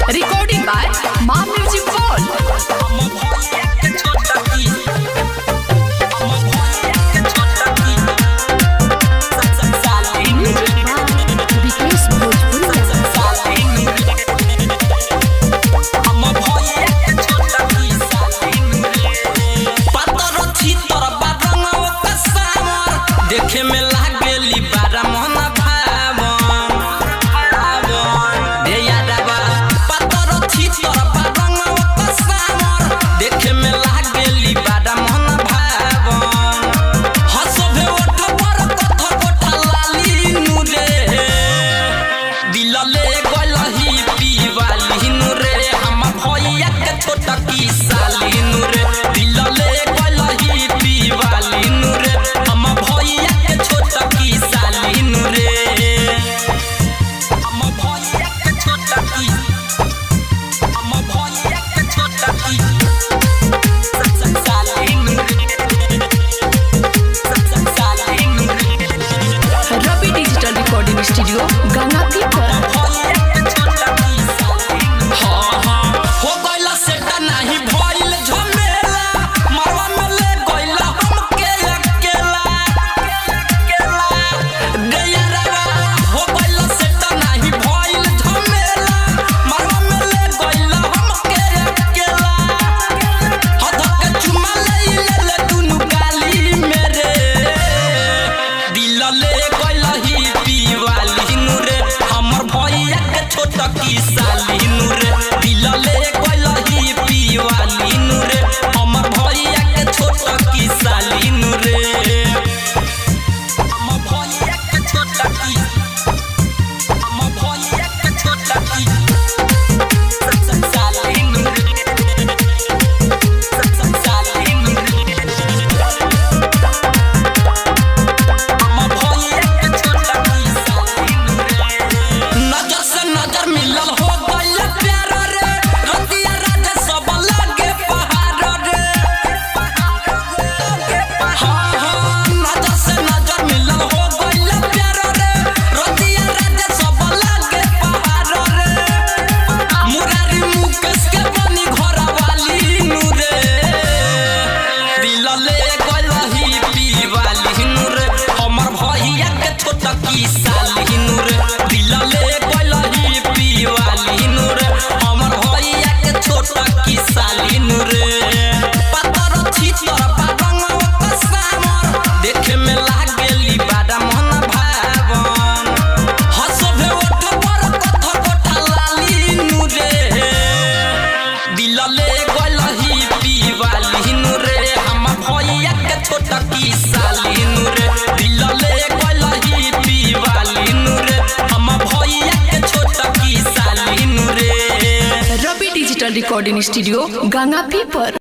Recording by Ma Music World. देखे में लागेली बारा मोहना भावन दे यादवा पतर छी तोर बारंग सामर देखे में लागेली बारा मोहना भावन हसबे ओठ पर कथा कोठा लाली नुरे दिलले गलही पीवाली नुरे हम भैया के छोटा की साली नुरे दिलले गलही पीवाली नुरे हम भैया के छोटा की साली नुरे हम भैया के छोटा की हम भैया के छोटा की साली नुरे साली नुरे Ravi Digital Recording Studio, Gangapur. हो गइला सेटा नहीं भइल झमेला मरवा में ले गइला हमके अकेला गयारवा हो गइला सेटा नहीं भइल झमेला मरवा में ले गइला हमके अकेला हद के चुमा ले दुनु गाली मेरे दिल ले गइला ही पीवाली नुरे हमर भैया के छोटा की साली नुरे दिल ले गइला ही पीवाली नुरे हमर भैया के छोटा की साली नुरे हमर भैया के छोटा की हमर भैया के छोटा की साली नुरे साली नुरे हमर भैया के छोटा की साली नुरे नजर से नजर मिलल हो गइल प्यार रे रतिया रात सब लागे पहाड़ रे हाँ नजर से नजर मिलल हो गइल प्यार रे रतिया रात सब लागे पहाड़ रे मुरारी मुकेश के बनी घर वाली नुरे दिल ले गइलही पीवाली नुरे हमर भैया के छोटा की साली नुरे दिल ले गइलही पीवाली नुरे हमर भैया के छोटा की साली नुरे पतर छी तोर बारंग सामर देखे में लागेली बारा मोहना भावन हसबे ओठ पर कथा कोठा लाली नुरे दिल ले गइलही पीवाली नुरे हम भैया के छोटा की साली नुरे दिल ले गइलही पीवाली नुरे हम भैया के छोटा की साली नुरे Ravi Digital Recording Studio, Gangapur.